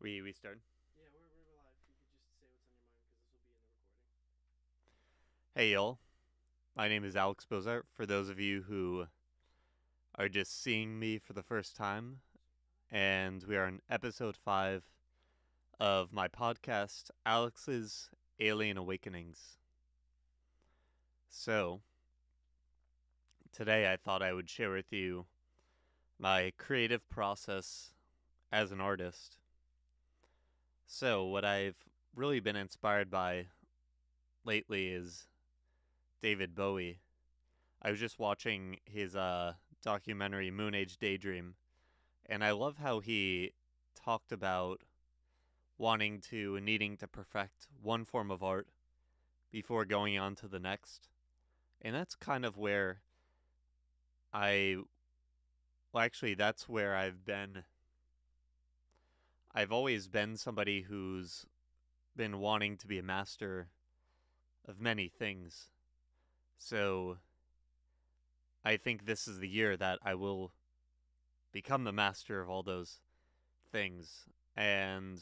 We start. Yeah, we're live. You could just say what's on your mind because this will be in the recording. Hey y'all, my name is Alex Bozart. For those of you who are just seeing me for the first time, and we are on episode 5 of my podcast, Alex's Alien Awakenings. So, today I thought I would share with you my creative process as an artist. So, what I've really been inspired by lately is David Bowie. I was just watching his documentary Moon Age Daydream, and I love how he talked about wanting to and needing to perfect one form of art before going on to the next. And that's kind of where I well actually that's where I've always been somebody who's been wanting to be a master of many things. So I think this is the year that I will become the master of all those things. And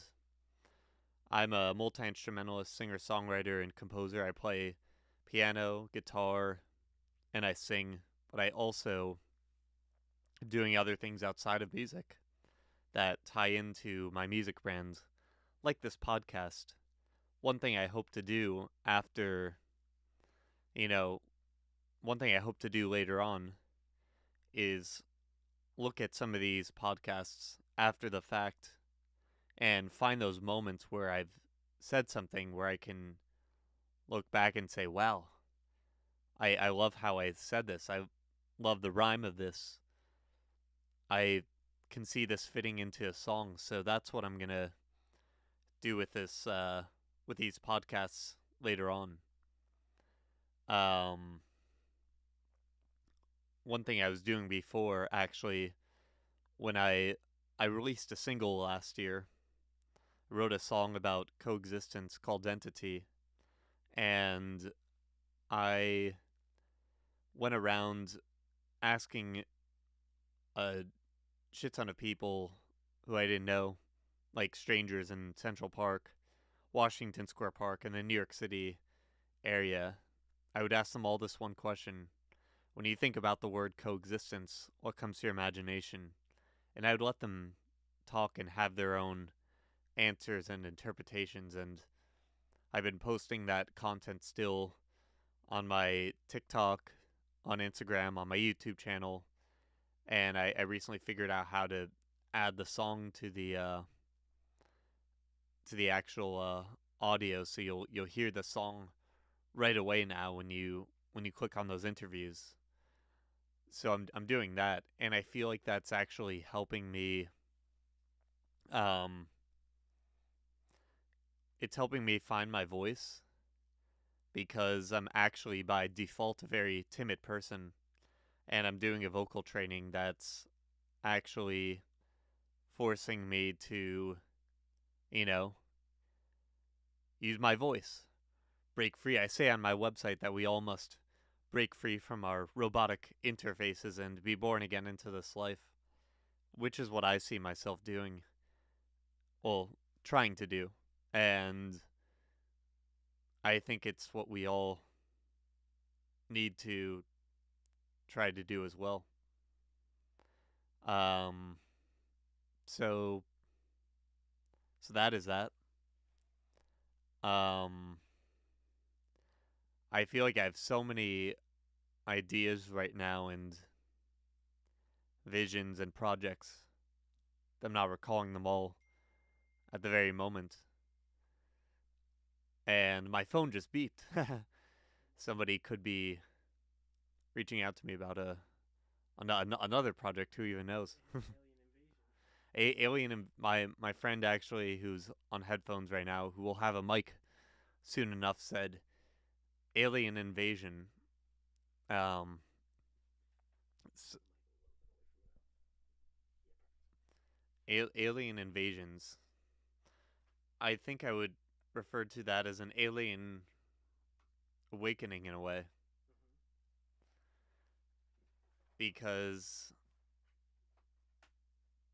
I'm a multi instrumentalist, singer songwriter, and composer. I play piano, guitar, and I sing, but I also doing other things outside of music that tie into my music brand, like this podcast. One thing I hope to do after, you know, one thing I hope to do later on is look at some of these podcasts after the fact and find those moments where I've said something where I can look back and say, wow, I love how I said this. I love the rhyme of this. I can see this fitting into a song. So that's what I'm going to do with with these podcasts later on. Um, One thing I was doing before, actually, when I released a single last year, I wrote a song about coexistence called Entity, and I went around asking a shit ton of people who I didn't know, like strangers in Central Park, Washington Square Park, and the New York City area. I would ask them all this one question. When you think about the word coexistence, what comes to your imagination? And I would let them talk and have their own answers and interpretations. And I've been posting that content still on my TikTok, on Instagram, on my YouTube channel. And I recently figured out how to add the song to the actual audio, so you'll hear the song right away now when you click on those interviews. So I'm doing that, and I feel like that's actually helping me. Um, it's helping me find my voice because I'm actually by default a very timid person, and I'm doing a vocal training that's actually forcing me to, you know, use my voice, break free. I say on my website that we all must break free from our robotic interfaces and be born again into this life, which is what I see myself doing, well, trying to do. And I think it's what we all need to try to do as well. Um, so so that is that. Um, I feel like I have so many ideas right now and visions and projects. I'm not recalling them all at the very moment. And my phone just beeped. Somebody could be reaching out to me about another project. Who even knows? Alien invasion. Alien. My friend actually, who's on headphones right now, who will have a mic soon enough, said alien invasion. Um, s- Alien invasions. I think I would refer to that as an alien awakening in a way, because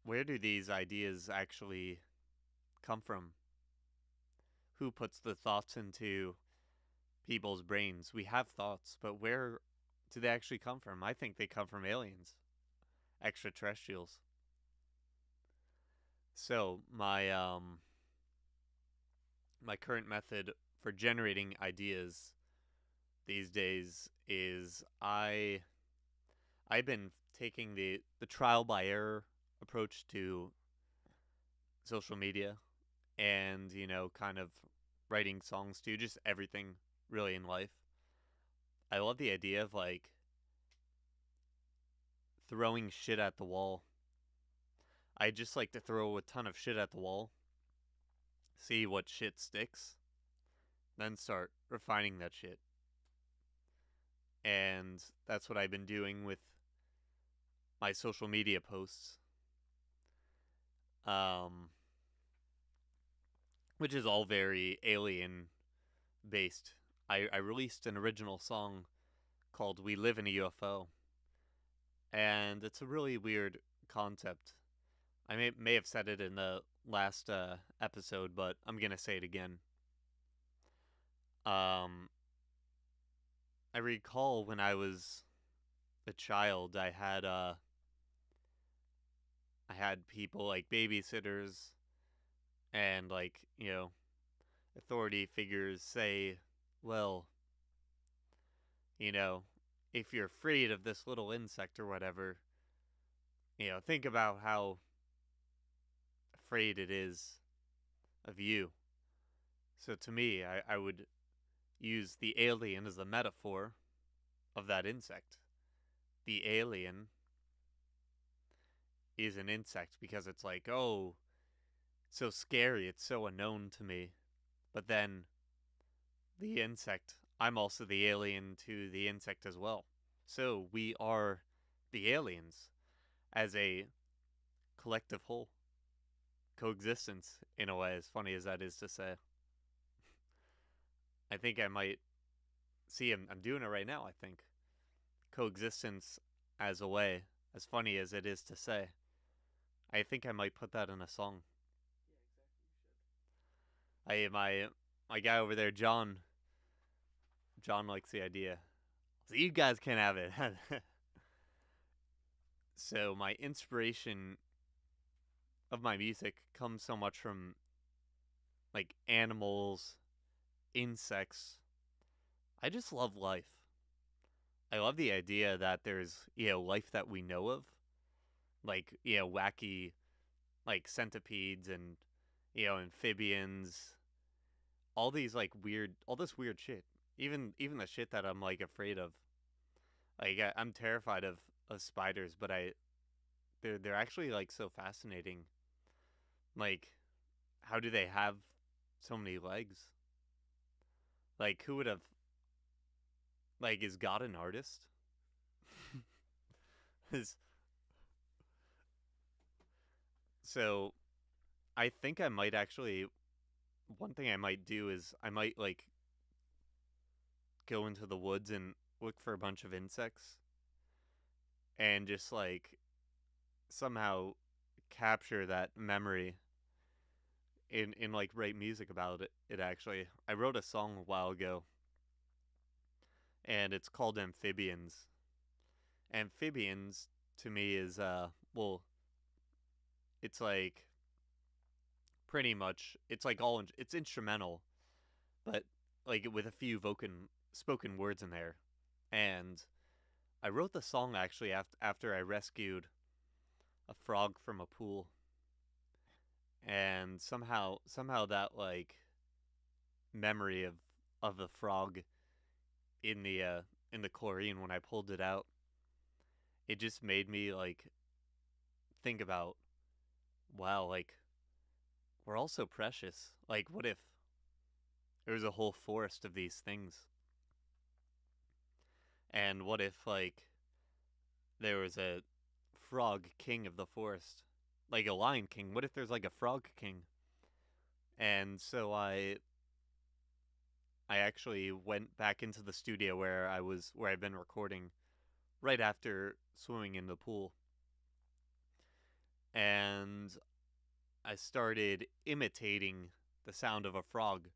where do these ideas actually come from? Who puts the thoughts into people's brains? We have thoughts, but where do they actually come from? I think they come from aliens, extraterrestrials. So my current method for generating ideas these days is I've been taking the trial by error approach to social media, and kind of writing songs too, just everything really in life. I love the idea of like throwing shit at the wall. I just like to throw a ton of shit at the wall, see what shit sticks, then start refining that shit. And that's what I've been doing with my social media posts. Um, which is all very alien based. I released an original song called We Live in a UFO. And it's a really weird concept. I may have said it in the last episode, but I'm going to say it again. Um, I recall when I was a child, I had people like babysitters and like, authority figures say, well, you know, if you're afraid of this little insect or whatever, think about how afraid it is of you. So to me, I would use the alien as a metaphor of that insect. The alien is an insect because it's like, oh, so scary, it's so unknown to me. But then the insect, I'm also the alien to the insect as well. So we are the aliens as a collective whole. Coexistence, in a way, as funny as that is to say. I think I might see, I'm doing it right now, I think. Coexistence as a way, as funny as it is to say. I think I might put that in a song. Yeah, exactly. You should. My guy over there, John likes the idea. So you guys can have it. So my inspiration of my music comes so much from like animals, insects. I just love life. I love the idea that there's, life that we know of, like, wacky like centipedes and amphibians, all these like weird, all this weird shit. Even the shit that I'm like afraid of. Like I'm terrified of spiders, but they're actually like so fascinating. Like, how do they have so many legs? Like, who would have? Like, is God an artist? Is so. I think I might actually. One thing I might do is I might like go into the woods and look for a bunch of insects and just like somehow capture that memory in like write music about it actually. I wrote a song a while ago and it's called Amphibians. Amphibians to me is well, it's like pretty much it's like it's instrumental, but like with a few spoken words in there. And I wrote the song actually after I rescued a frog from a pool, and somehow that like memory of the frog in the chlorine when I pulled it out, it just made me like think about, wow, like we're all so precious. Like what if there was a whole forest of these things? And what if like there was a frog king of the forest? Like a lion king. What if there's like a frog king? And so I actually went back into the studio where I've been recording right after swimming in the pool. And I started imitating the sound of a frog.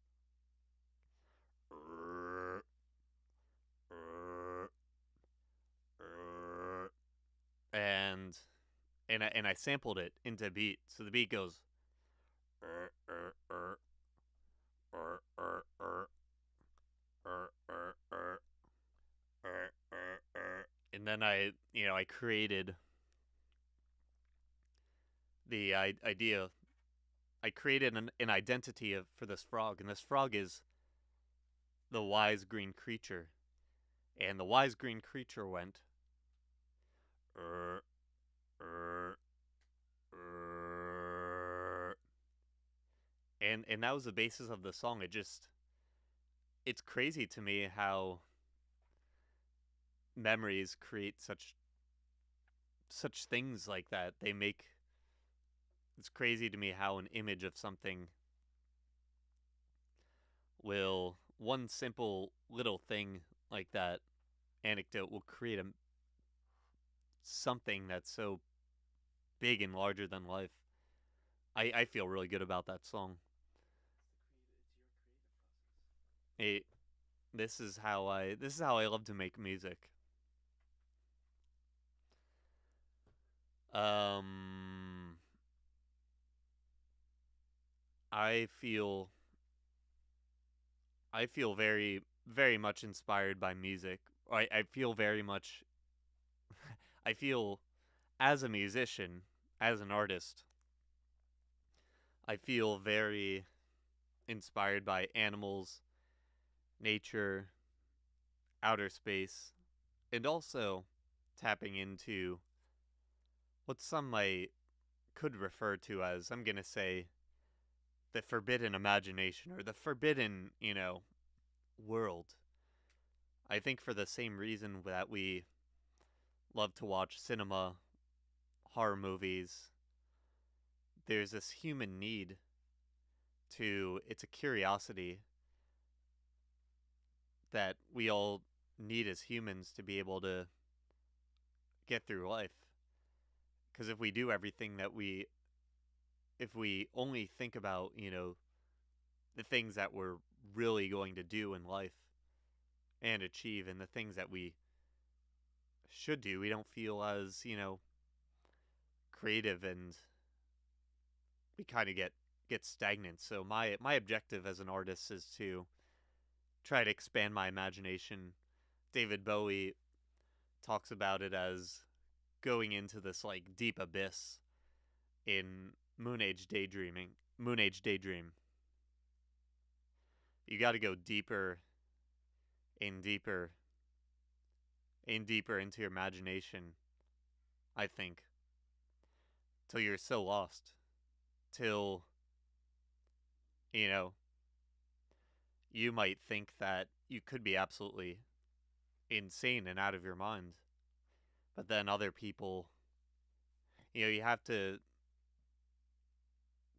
And I sampled it into a beat. So the beat goes and then I created the idea. I created an identity for this frog, and this frog is the wise green creature. And the wise green creature went, and that was the basis of the song. It's crazy to me how memories create such things like that. It's crazy to me how an image of something will, one simple little thing like that anecdote will create something that's so big and larger than life. I feel really good about that song. It this is how I love to make music. Um I feel I feel very much inspired by music. I feel very much I feel as a musician, as an artist, I feel very inspired by animals, nature, outer space, and also tapping into what some might could refer to as, I'm going to say, the forbidden imagination or the forbidden, world. I think for the same reason that we love to watch cinema, horror movies, there's this human need it's a curiosity that we all need as humans to be able to get through life. Because if we do everything if we only think about, the things that we're really going to do in life and achieve and the things that we should do, we don't feel as, creative, and we kind of get stagnant. So my objective as an artist is to try to expand my imagination. David Bowie talks about it as going into this like deep abyss in Moon Age Daydream. You got to go deeper and deeper and deeper into your imagination, I think, till you're so lost, till, you know, you might think that you could be absolutely insane and out of your mind. But then other people, you have to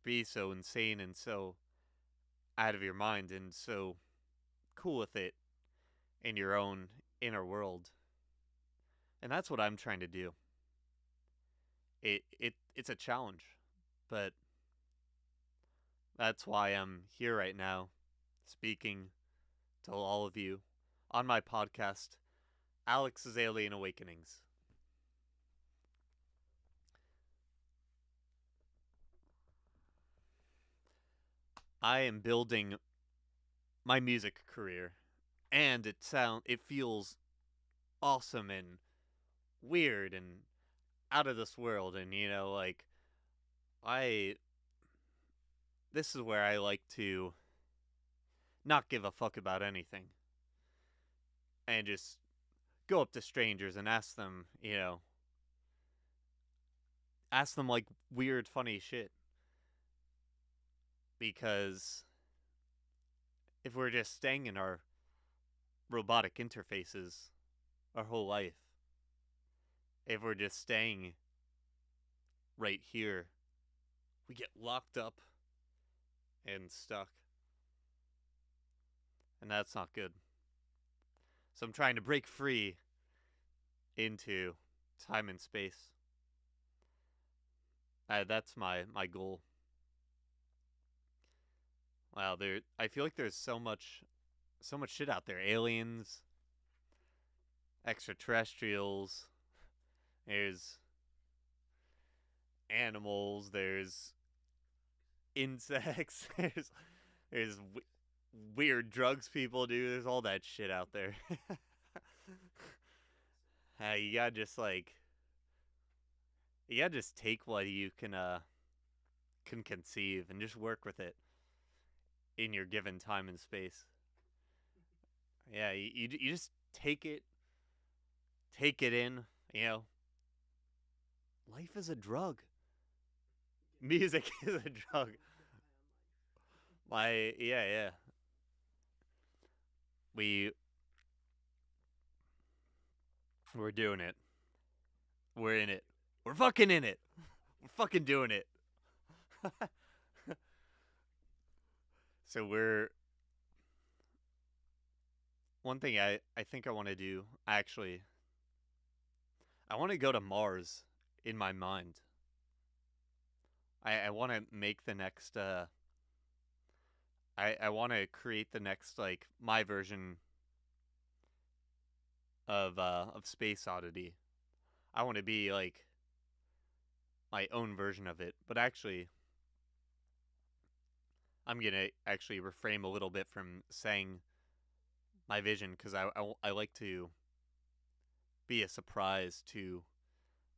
be so insane and so out of your mind and so cool with it in your own inner world. And that's what I'm trying to do. It's a challenge, but that's why I'm here right now speaking to all of you on my podcast, Alex's Alien Awakenings. I am building my music career, and it feels awesome and weird and out of this world, and like I this is where I like to not give a fuck about anything and just go up to strangers and ask them like weird funny shit, because if we're just staying in our robotic interfaces our whole life, if we're just staying right here, we get locked up and stuck. And that's not good. So I'm trying to break free into time and space. That's my goal. Wow, I feel like there's so much shit out there. Aliens, extraterrestrials, there's animals, there's insects, there's weird drugs people do. There's all that shit out there. You gotta just you gotta just take what you can conceive and just work with it in your given time and space. Yeah, you just take it in. You know, life is a drug. Music is a drug. Yeah. We we're doing it. We're in it. We're fucking in it. We're fucking doing it. So we're one thing I think I want to do actually. I want to go to Mars in my mind. I want to make the next I want to create the next like my version of Space Oddity. I want to be like my own version of it. But actually, I'm going to actually reframe a little bit from saying my vision cuz I like to be a surprise to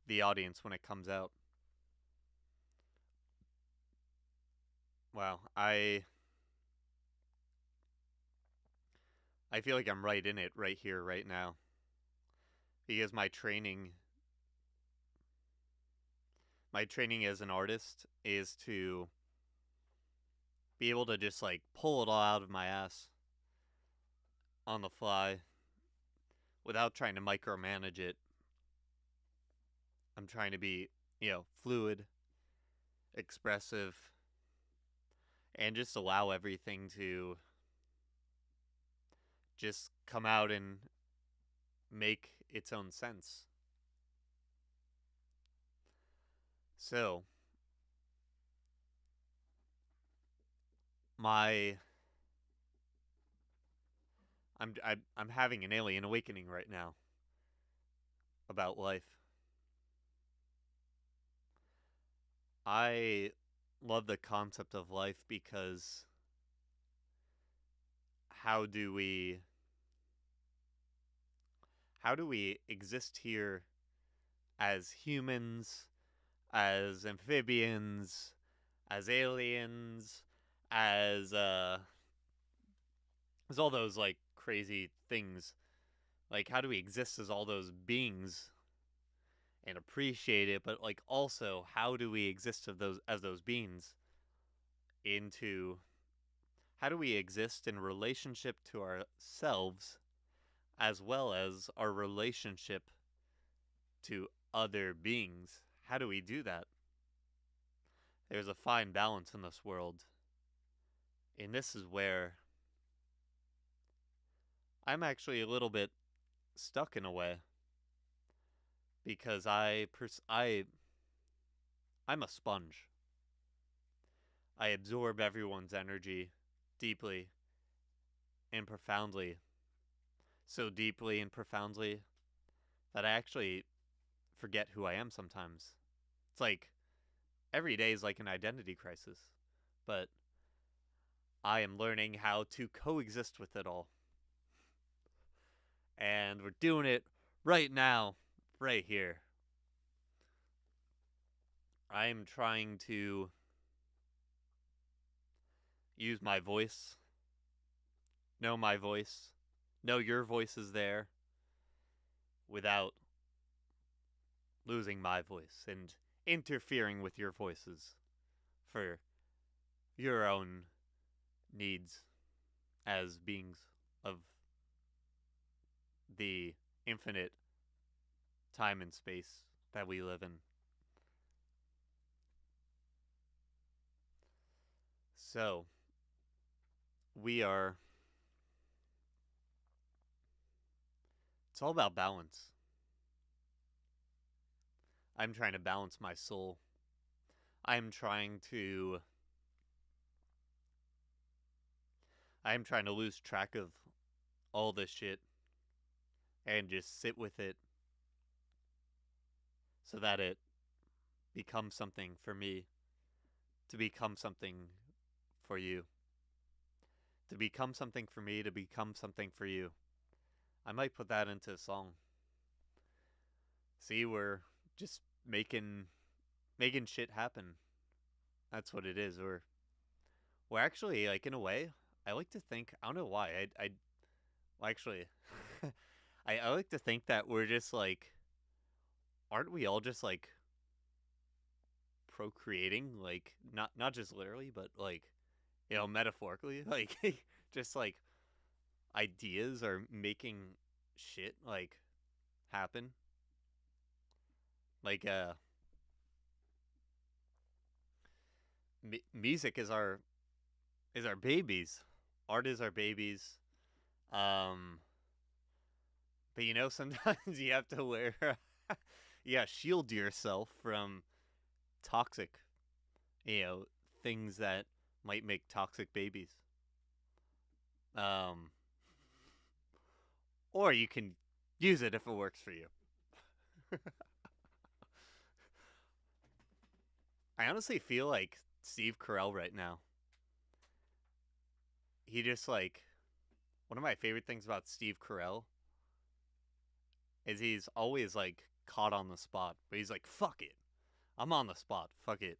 the audience when it comes out. Wow, I feel like I'm right in it right here right now because my training as an artist is to be able to just like pull it all out of my ass on the fly without trying to micromanage it. I'm trying to be, fluid, expressive, and just allow everything to just come out and make its own sense. So, my I'm having an alien awakening right now about life. I love the concept of life because how do we how do we exist here as humans, as amphibians, as aliens, as as all those like crazy things. Like how do we exist as all those beings and appreciate it, but like also how do we exist of those as those beings into how do we exist in relationship to ourselves as well as our relationship to other beings? How do we do that? There's a fine balance in this world. And this is where I'm actually a little bit stuck in a way because I'm a sponge. I absorb everyone's energy deeply and profoundly. So deeply and profoundly that I actually forget who I am sometimes. It's like every day is like an identity crisis, but I am learning how to coexist with it all. And we're doing it right now, right here. I'm trying to use my voice, know my voice, know your voice is there without losing my voice and interfering with your voices for your own needs as beings of the infinite time and space that we live in. So, we are. It's all about balance. I'm trying to balance my soul. I'm trying to I am trying to lose track of all this shit and just sit with it so that it becomes something for me to become something for you. To become something for me, to become something for you. I might put that into a song. See, we're just making shit happen. That's what it is. We're actually, like, in a way, I like to think, I don't know why. Well, actually, I like to think that we're just like, aren't we all just like procreating? Like, not just literally, but like, metaphorically, like, just like ideas are making shit like happen. Like, music is our babies. Art is our babies. Um, but sometimes you have to wear, yeah, shield yourself from toxic, you know, things that might make toxic babies. Um, or you can use it if it works for you. I honestly feel like Steve Carell right now. He just like one of my favorite things about Steve Carell is he's always like caught on the spot, but he's like, "Fuck it, I'm on the spot. Fuck it."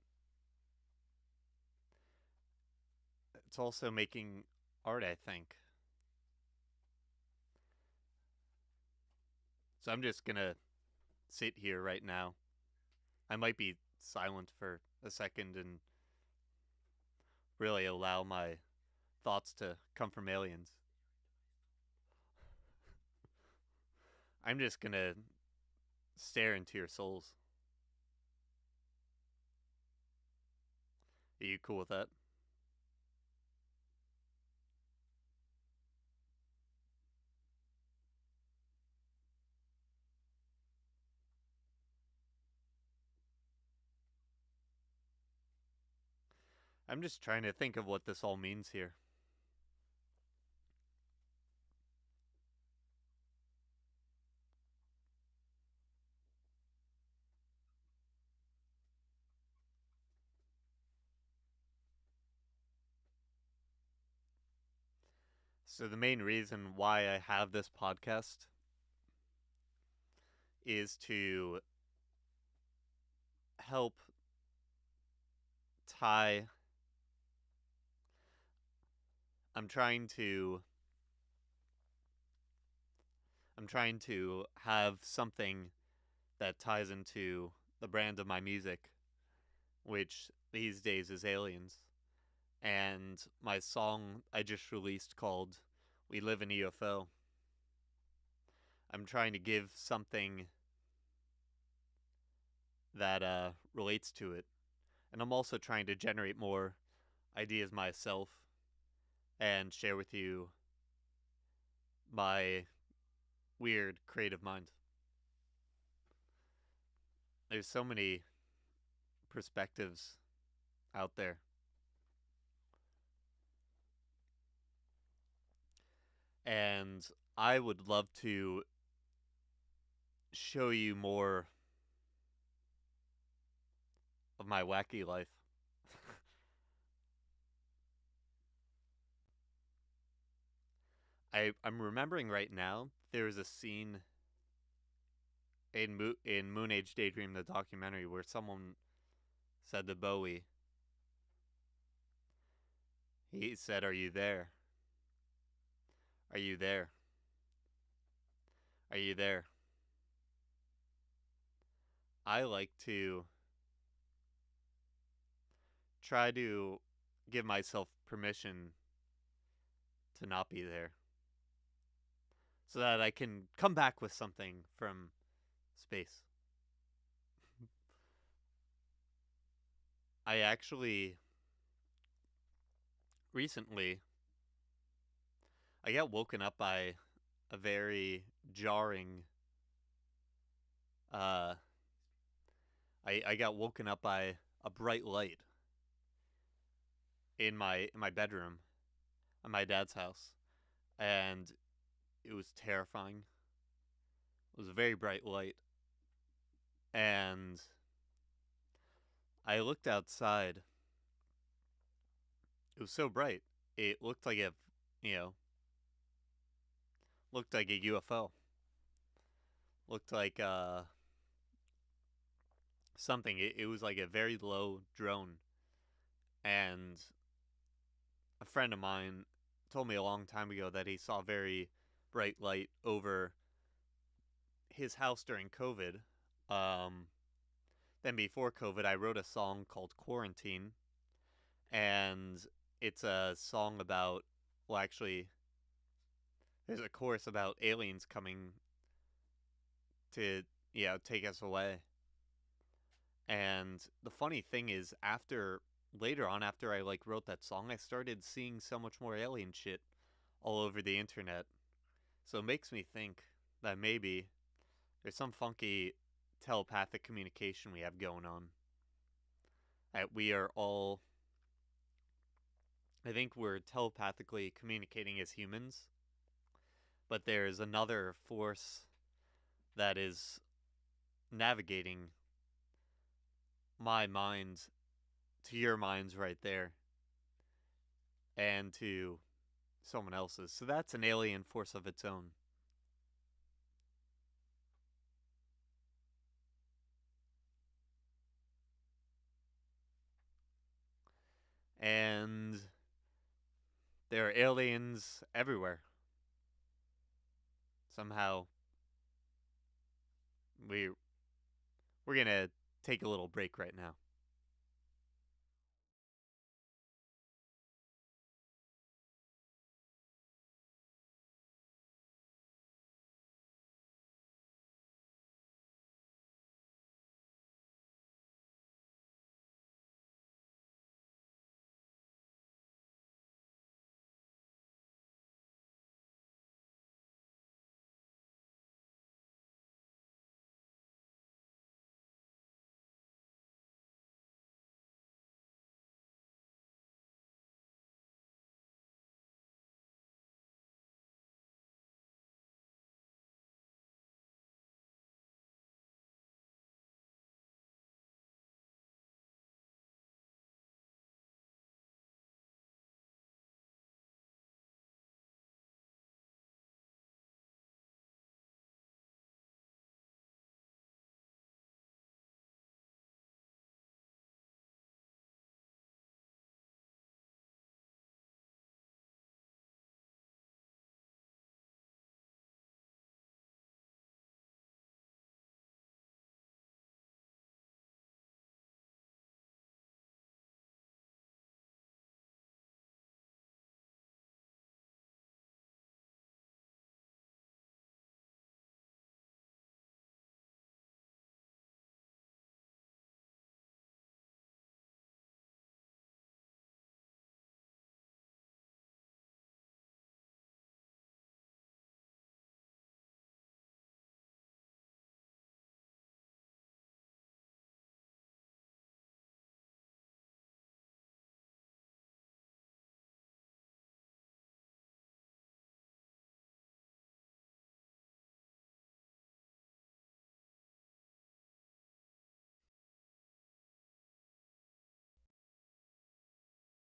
It's also making art, I think. So I'm just gonna sit here right now. I might be silent for a second and really allow my thoughts to come from aliens. I'm just gonna stare into your souls. Are you cool with that? I'm just trying to think of what this all means here. So, the main reason why I have this podcast is to help tie. I'm trying to. I'm trying to have something that ties into the brand of my music, which these days is aliens. And my song I just released called We Live in UFO. I'm trying to give something that relates to it. And I'm also trying to generate more ideas myself and share with you my weird creative mind. There's so many perspectives out there. And I would love to show you more of my wacky life. I'm remembering right now there's a scene in Moon Age Daydream, the documentary, where someone said to Bowie, he said, "Are you there? Are you there? Are you there?" I like to try to give myself permission to not be there so that I can come back with something from space. I actually recently I got woken up by a very jarring uh I got woken up by a bright light in my bedroom. at my dad's house, and it was terrifying. It was a very bright light, and I looked outside. It was so bright. It looked like you know, looked like a UFO. Looked like something. It was like a very low drone, and a friend of mine told me a long time ago that he saw very bright light over his house during COVID. Um, then before COVID, I wrote a song called Quarantine, and it's a song about, well, actually, there's a chorus about aliens coming to, take us away. And the funny thing is, later on, after I like wrote that song, I started seeing so much more alien shit all over the internet. So it makes me think that maybe there's some funky telepathic communication we have going on. That we are all, I think we're telepathically communicating as humans, but there's another force that is navigating my mind to your minds right there and to someone else's. So that's an alien force of its own. And there are aliens everywhere. Somehow we we're going to take a little break right now.